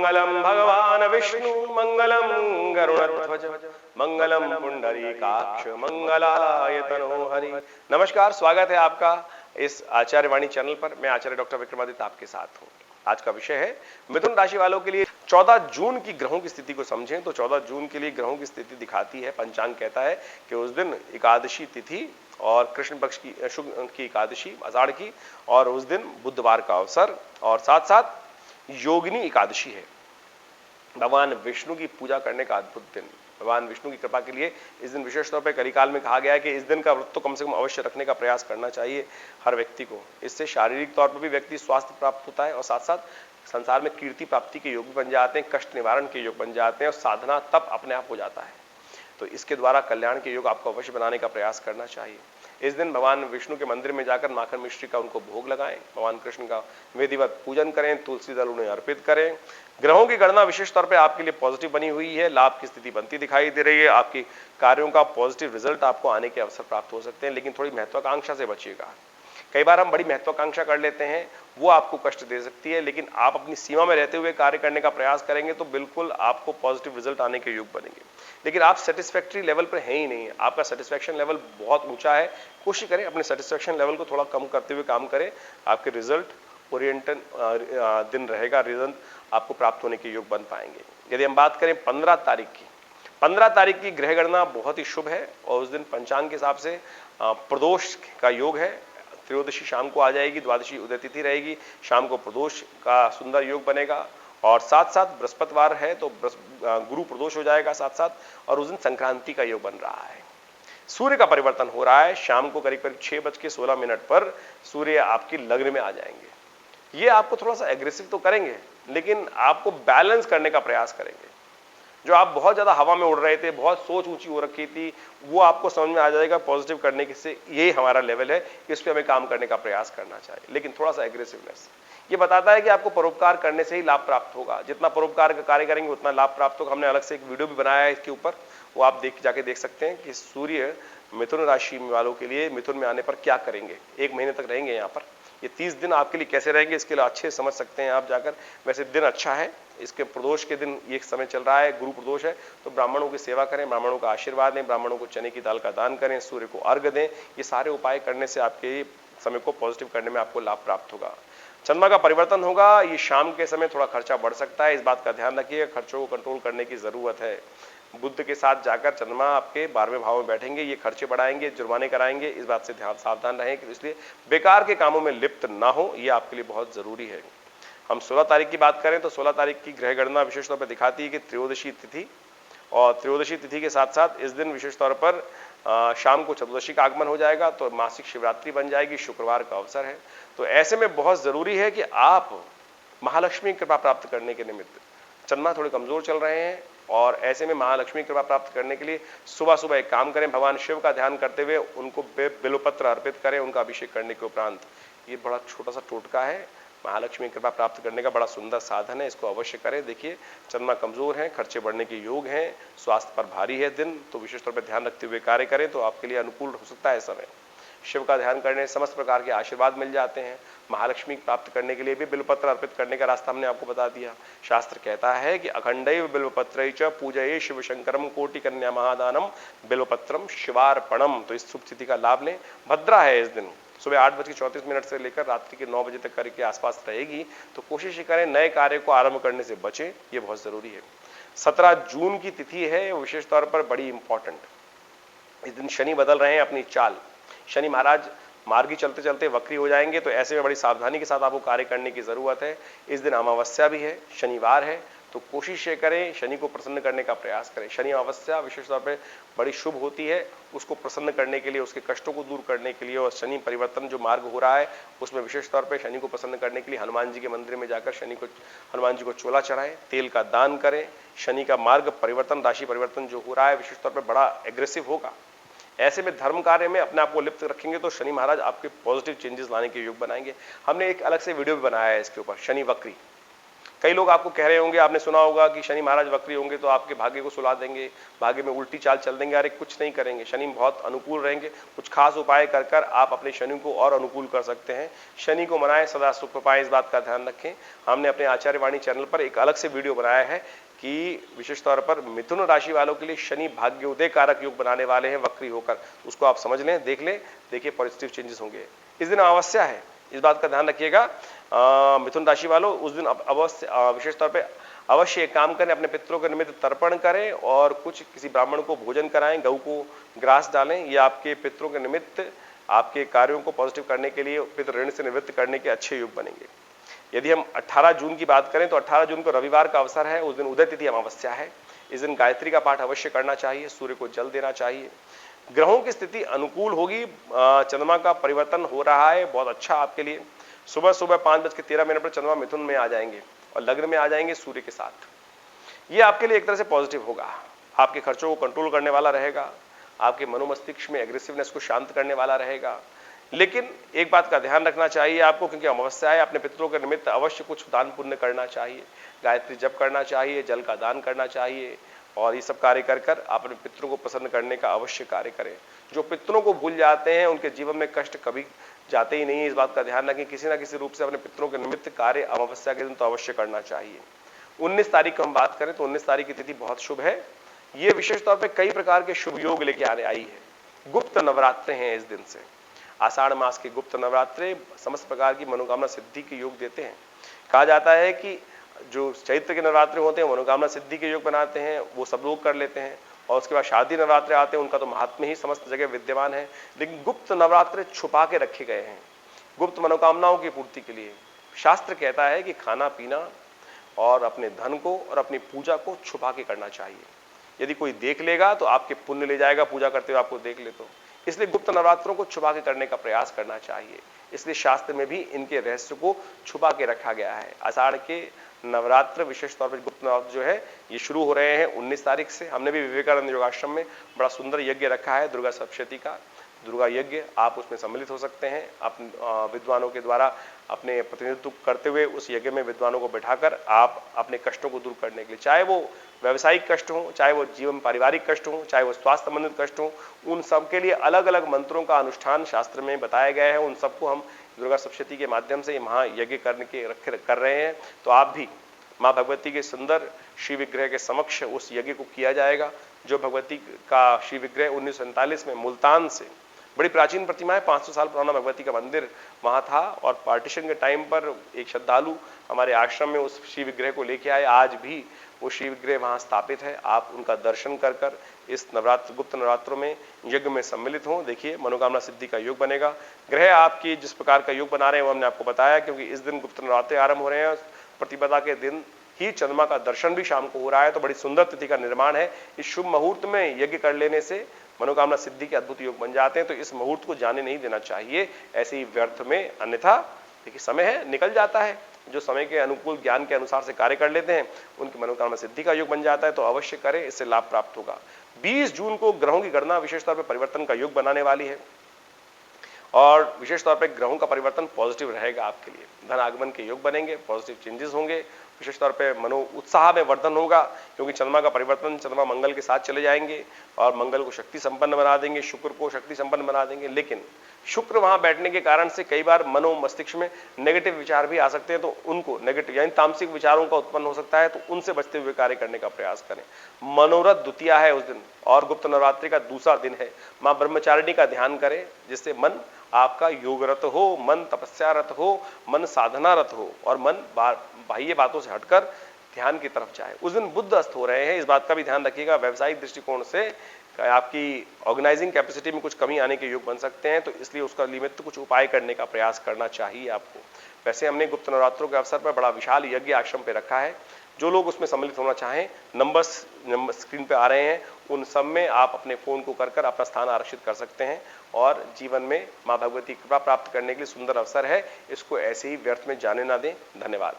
मंगलम भगवान विष्णु मंगलम गरुड़ध्वज मंगलम पुंडरीकाक्ष मंगलाय तनोहरि। नमस्कार, स्वागत है आपका इस आचार्यवाणी चैनल पर। मैं आचार्य डॉक्टर विक्रमादित्य आपके साथ हूं। आज का विषय है मिथुन राशि वालों के लिए 14 जून की ग्रहों की स्थिति को समझें। तो 14 जून के लिए ग्रहों की स्थिति दिखाती है, पंचांग कहता है कि उस दिन एकादशी तिथि और कृष्ण पक्ष की शुक्ल की एकादशी आषाढ़ की, और उस दिन बुधवार का अवसर, और साथ साथ योगिनी एकादशी है। भगवान विष्णु की पूजा करने का अद्भुत दिन। भगवान विष्णु की कृपा के लिए इस दिन विशेष तौर पर कलिकाल में कहा गया है कि इस दिन का व्रत तो कम से कम अवश्य रखने का प्रयास करना चाहिए हर व्यक्ति को। इससे शारीरिक तौर पर भी व्यक्ति स्वास्थ्य प्राप्त होता है और साथ साथ संसार में कीर्ति प्राप्ति के योग बन जाते हैं, कष्ट निवारण के योग बन जाते हैं और साधना तप अपने आप हो जाता है। तो इसके द्वारा कल्याण के योग आपको अवश्य बनाने का प्रयास करना चाहिए। इस दिन भगवान विष्णु के मंदिर में जाकर माखन मिश्री का उनको भोग लगाएं, भगवान कृष्ण का विधिवत पूजन करें, तुलसी दल उन्हें अर्पित करें। ग्रहों की गणना विशेष तौर पे आपके लिए पॉजिटिव बनी हुई है, लाभ की स्थिति बनती दिखाई दे रही है। आपकी कार्यों का पॉजिटिव रिजल्ट आपको आने के अवसर प्राप्त हो सकते हैं, लेकिन थोड़ी महत्वाकांक्षा से बचिएगा। कई बार हम बड़ी महत्वाकांक्षा कर लेते हैं, वो आपको कष्ट दे सकती है, लेकिन आप अपनी सीमा में रहते हुए कार्य करने का प्रयास करेंगे तो बिल्कुल आपको पॉजिटिव रिजल्ट आने के योग बनेंगे। लेकिन आप सेटिस्फैक्ट्री लेवल पर है ही नहीं, आपका सेटिस्फैक्शन लेवल बहुत ऊंचा है। कोशिश करें अपने सेटिस्फैक्शन लेवल को थोड़ा कम करते हुए काम करें। आपके रिजल्ट ओरिएंटेड दिन रहेगा, रिजल्ट आपको प्राप्त होने के योग बन पाएंगे। यदि हम बात करें 15 तारीख की, 15 तारीख की ग्रह गणना बहुत ही शुभ है और उस दिन पंचांग के हिसाब से प्रदोष का योग है। त्रयोदशी शाम को आ जाएगी, द्वादशी उदय तिथि रहेगी, शाम को प्रदोष का सुंदर योग बनेगा और साथ साथ बृहस्पतिवार है तो गुरु प्रदोष हो जाएगा साथ साथ, और उस दिन संक्रांति का योग बन रहा है। सूर्य का परिवर्तन हो रहा है, शाम को करीब करीब 6:16 पर सूर्य आपकी लग्न में आ जाएंगे। ये आपको थोड़ा सा एग्रेसिव तो करेंगे, लेकिन आपको बैलेंस करने का प्रयास करेंगे। जो आप बहुत ज्यादा हवा में उड़ रहे थे, बहुत सोच ऊंची हो रखी थी, वो आपको समझ में आ जाएगा पॉजिटिव करने के से ये हमारा लेवल है, इस पे हमें काम करने का प्रयास करना चाहिए, लेकिन थोड़ा सा एग्रेसिवनेस। ये बताता है कि आपको परोपकार करने से ही लाभ प्राप्त होगा। जितना परोपकार का कार्य करेंगे उतना लाभ प्राप्त होगा। हमने अलग से एक वीडियो भी बनाया है इसके ऊपर, वो आप जाके देख सकते हैं कि सूर्य मिथुन राशि वालों के लिए मिथुन में आने पर क्या करेंगे, 1 महीने तक रहेंगे यहाँ पर, ये 30 दिन आपके लिए कैसे रहेंगे, इसके लिए अच्छे समझ सकते हैं आप जाकर। वैसे दिन अच्छा है, इसके प्रदोष के दिन ये समय चल रहा है, गुरु प्रदोष है, तो ब्राह्मणों की सेवा करें, ब्राह्मणों का आशीर्वाद लें, ब्राह्मणों को चने की दाल का दान करें, सूर्य को अर्घ दें। ये सारे उपाय करने से आपके समय को पॉजिटिव करने में आपको लाभ प्राप्त होगा। चंद्रमा का परिवर्तन होगा, ये शाम के समय थोड़ा खर्चा बढ़ सकता है, इस बात का ध्यान रखिए, खर्चों को कंट्रोल करने की जरूरत है। बुध के साथ जाकर चंद्रमा आपके 12वें भाव में बैठेंगे, ये खर्चे बढ़ाएंगे, जुर्माने कराएंगे, इस बात से ध्यान सावधान रहें कि इसलिए बेकार के कामों में लिप्त ना हो, ये आपके लिए बहुत जरूरी है। हम 16 तारीख की बात करें तो 16 तारीख की ग्रह गणना विशेष तौर पर दिखाती है कि त्रयोदशी तिथि, और त्रयोदशी तिथि के साथ साथ इस दिन विशेष तौर पर शाम को चतुर्दशी का आगमन हो जाएगा, तो मासिक शिवरात्रि बन जाएगी, शुक्रवार का अवसर है। तो ऐसे में बहुत जरूरी है कि आप महालक्ष्मी कृपा प्राप्त करने के निमित्त, चंद्रमा थोड़े कमजोर चल रहे हैं और ऐसे में महालक्ष्मी कृपा प्राप्त करने के लिए सुबह सुबह एक काम करें, भगवान शिव का ध्यान करते हुए उनको बिल्वपत्र अर्पित करें उनका अभिषेक करने के उपरांत। ये बड़ा छोटा सा टोटका है, महालक्ष्मी कृपा प्राप्त करने का बड़ा सुंदर साधन है, इसको अवश्य करें। देखिए चंद्रमा कमजोर है, खर्चे बढ़ने के योग हैं, स्वास्थ्य पर भारी है दिन, तो विशेष तौर पर ध्यान रखते हुए कार्य करें तो आपके लिए अनुकूल हो सकता है समय। शिव का ध्यान करने से समस्त प्रकार के आशीर्वाद मिल जाते हैं। महालक्ष्मी प्राप्त करने के लिए भी बिल्वपत्र अर्पित करने का रास्ता हमने आपको बता दिया। शास्त्र कहता है कि अखंडैव बिल्वपत्रैः च पूजये शिव शंकरम कोटि कन्या महादानम बिल्वपत्रम शिवार्पणम। तो इस शुभ तिथि का लाभ लें। भद्रा है इस दिन, सुबह 8:34 से लेकर रात्रि के 9 बजे तक कार्य के आसपास रहेगी, तो कोशिश करें नए कार्य को आरंभ करने से बचें, ये बहुत जरूरी है। 17 जून की तिथि है, विशेष तौर पर बड़ी इंपॉर्टेंट। इस दिन शनि बदल रहे हैं अपनी चाल, शनि महाराज मार्गी चलते चलते वक्री हो जाएंगे, तो ऐसे में बड़ी सावधानी के साथ आपको कार्य करने की जरूरत है। इस दिन अमावस्या भी है, शनिवार है, तो कोशिश ये करें शनि को प्रसन्न करने का प्रयास करें। शनि अमावस्या विशेष तौर पर बड़ी शुभ होती है, उसको प्रसन्न करने के लिए, उसके कष्टों को दूर करने के लिए, और शनि परिवर्तन जो मार्ग हो रहा है उसमें विशेष तौर पर शनि को प्रसन्न करने के लिए हनुमान जी के मंदिर में जाकर हनुमान जी को चोला चढ़ाएं, तेल का दान करें। शनि का मार्ग परिवर्तन, राशि परिवर्तन जो हो रहा है विशेष तौर पर बड़ा एग्रेसिव होगा। ऐसे में धर्म कार्य में अपने आप को लिप्त रखेंगे तो शनि महाराज आपके पॉजिटिव चेंजेस लाने के योग बनाएंगे। हमने एक अलग से वीडियो भी बनाया है इसके ऊपर, शनि वक्री। कई लोग आपको कह रहे होंगे, आपने सुना होगा कि शनि महाराज वक्री होंगे तो आपके भाग्य को सुला देंगे, भाग्य में उल्टी चाल चल देंगे। अरे कुछ नहीं करेंगे, शनि बहुत अनुकूल रहेंगे। कुछ खास उपाय कर कर आप अपने शनि को और अनुकूल कर सकते हैं। शनि को मनाएं, सदा सुख पाएं, इस बात का ध्यान रखें। हमने अपने आचार्य वाणी चैनल पर एक अलग से वीडियो बनाया है कि विशेष तौर पर मिथुन राशि वालों के लिए शनि भाग्योदय कारक योग बनाने वाले हैं वक्री होकर। उसको आप समझ लें, देख लें, देखिए पॉजिटिव चेंजेस होंगे। इस दिन अमावस्या है, इस बात का ध्यान रखिएगा। मिथुन राशि वालों, उस दिन अवश्य विशेष तौर पे अवश्य एक काम करें, अपने पितरों के निमित्त तर्पण करें और कुछ किसी ब्राह्मण को भोजन कराएं, गऊ को ग्रास डालें। ये आपके पितरों के निमित्त आपके कार्यों को पॉजिटिव करने के लिए, पितृ ऋण से निवृत्त करने के अच्छे योग बनेंगे। यदि हम 18 जून की बात करें तो 18 जून को रविवार का अवसर है, उस दिन उदय तिथि अमावस्या है। इस दिन गायत्री का पाठ अवश्य करना चाहिए, सूर्य को जल देना चाहिए। ग्रहों की स्थिति अनुकूल होगी, चंद्रमा का परिवर्तन हो रहा है, बहुत अच्छा आपके लिए। सुबह सुबह 5:13 पर चंद्रमा मिथुन में आ जाएंगे और लग्न में आ जाएंगे सूर्य के साथ। ये आपके लिए एक तरह से पॉजिटिव होगा, आपके खर्चों को कंट्रोल करने वाला रहेगा, आपके मनोमस्तिष्क में एग्रेसिवनेस को शांत करने वाला रहेगा। लेकिन एक बात का ध्यान रखना चाहिए आपको, क्योंकि अमावस्या है, अपने पितरों के निमित्त अवश्य कुछ दान पुण्य करना चाहिए, गायत्री जप करना चाहिए, जल का दान करना चाहिए और ये सब कार्य कर कर अपने पितरों को प्रसन्न करने का अवश्य कार्य करें। जो पितरों को भूल जाते हैं उनके जीवन में कष्ट कभी जाते ही नहीं है, इस बात का ध्यान रखें। किसी ना किसी रूप से अपने पितरों के निमित्त कार्य अमावस्या के दिन तो अवश्य करना चाहिए। 19 तारीख को हम बात करें तो 19 तारीख की तिथि बहुत शुभ है। ये विशेष तौर पर कई प्रकार के शुभ योग लेके आने आई है। गुप्त नवरात्रे हैं इस दिन से, आषाढ़ मास के गुप्त नवरात्रे समस्त प्रकार की मनोकामना सिद्धि के योग देते हैं। कहा जाता है कि जो चैत्र के नवरात्रे होते हैं मनोकामना सिद्धि के योग बनाते हैं, वो सब लोग कर लेते हैं। और उसके बाद शारदीय नवरात्रे आते हैं, उनका तो महात्म्य ही समस्त जगह विद्यमान है। लेकिन गुप्त नवरात्रे छुपा के रखे गए हैं, गुप्त मनोकामनाओं की पूर्ति के लिए। शास्त्र कहता है कि खाना पीना और अपने धन को और अपनी पूजा को छुपा के करना चाहिए। यदि कोई देख लेगा तो आपके पुण्य ले जाएगा, पूजा करते हुए आपको देख ले तो। इसलिए गुप्त नवरात्रों को छुपा के करने का प्रयास करना चाहिए। इसलिए शास्त्र में भी इनके रहस्य को छुपा के रखा गया है। आषाढ़ के नवरात्र विशेष तौर पर गुप्त नवरात्र जो है ये शुरू हो रहे हैं 19 तारीख से। हमने भी विवेकानंद योगाश्रम में बड़ा सुंदर यज्ञ रखा है दुर्गा सप्तशती का, दुर्गा यज्ञ। आप उसमें सम्मिलित हो सकते हैं, अपने विद्वानों के द्वारा अपने प्रतिनिधित्व करते हुए उस यज्ञ में विद्वानों को बैठाकर आप अपने कष्टों को दूर करने के लिए, चाहे वो व्यवसायिक कष्ट हो, चाहे वो जीवन पारिवारिक कष्ट हो, चाहे वो स्वास्थ्य संबंधित कष्ट हो, उन सब के लिए अलग अलग मंत्रों का अनुष्ठान शास्त्र में बताया गया है। उन सबको हम दुर्गा सप्तशती के माध्यम से महायज्ञ करने के कर रहे हैं। तो आप भी माँ भगवती के सुंदर श्री विग्रह के समक्ष उस यज्ञ को किया जाएगा। जो भगवती का श्री विग्रह 1947 में मुल्तान से, बड़ी प्राचीन प्रतिमा है, 500 साल पुराना भगवती का मंदिर वहां था। और पार्टीशन के टाइम पर एक श्रद्धालु हमारे आश्रम में उस श्री विग्रह को लेके आए। आज भी वो श्री विग्रह वहां स्थापित है। आप उनका दर्शन कर कर इस नवरात्र गुप्त नवरात्रों में यज्ञ में सम्मिलित हों। देखिए मनोकामना सिद्धि का योग बनेगा। ग्रह आपकी जिस प्रकार का योग बना रहे हैं वो हमने आपको बताया, क्योंकि इस दिन गुप्त नवरात्रे आरंभ हो रहे हैं। प्रतिपदा के दिन ही चंद्रमा का दर्शन भी शाम को हो रहा है, तो बड़ी सुंदर तिथि का निर्माण है। इस शुभ मुहूर्त में यज्ञ कर लेने से मनोकामना सिद्धि के अद्भुत योग बन जाते हैं। तो इस मुहूर्त को जाने नहीं देना चाहिए ऐसे ही व्यर्थ में, अन्यथा देखिए समय है निकल जाता है। जो समय के अनुकूल ज्ञान के अनुसार से कार्य कर लेते हैं उनकी मनोकामना सिद्धि का योग बन जाता है। तो अवश्य करें, इससे लाभ प्राप्त होगा। 20 जून को ग्रहों की गणना विशेष तौर पर परिवर्तन का योग बनाने वाली है और विशेष तौर पर ग्रहों का परिवर्तन पॉजिटिव रहेगा आपके लिए। धन आगमन के योग बनेंगे, पॉजिटिव चेंजेस होंगे, विशेष तौर पे मनो उत्साह में वर्धन होगा, क्योंकि चंद्रमा का परिवर्तन, चंद्रमा मंगल के साथ चले जाएंगे और मंगल को शक्ति संपन्न बना देंगे, शुक्र को शक्ति संपन्न बना देंगे। लेकिन शुक्र वहां बैठने के कारण से कई बार मनो मस्तिष्क में नेगेटिव विचार भी आ सकते हैं, तो उनको नेगेटिव यानी तामसिक विचारों का उत्पन्न हो सकता है, तो उनसे बचते हुए कार्य करने का प्रयास करें। मनोरथ द्वितीया है उस दिन और गुप्त नवरात्रि का दूसरा दिन है। मां ब्रह्मचारिणी का ध्यान करें, जिससे मन आपका योगरत हो, मन तपस्यारत हो, मन साधनारत हो और मन बाह्य बातों से हटकर ध्यान की तरफ जाए। उस दिन बुध अस्त हो रहे हैं, इस बात का भी ध्यान रखिएगा। व्यावसायिक दृष्टिकोण से आपकी ऑर्गेनाइजिंग कैपेसिटी में कुछ कमी आने के योग बन सकते हैं, तो इसलिए उसका निमित्त कुछ उपाय करने का प्रयास करना चाहिए आपको। वैसे हमने गुप्त नवरात्रों के अवसर पर बड़ा विशाल यज्ञ आश्रम पे रखा है। जो लोग उसमें सम्मिलित होना चाहें, नंबर स्क्रीन पे आ रहे हैं, उन सब में आप अपने फोन को कर कर अपना स्थान आरक्षित कर सकते हैं और जीवन में मां भगवती कृपा प्राप्त करने के लिए सुंदर अवसर है। इसको ऐसे ही व्यर्थ में जाने ना दें। धन्यवाद।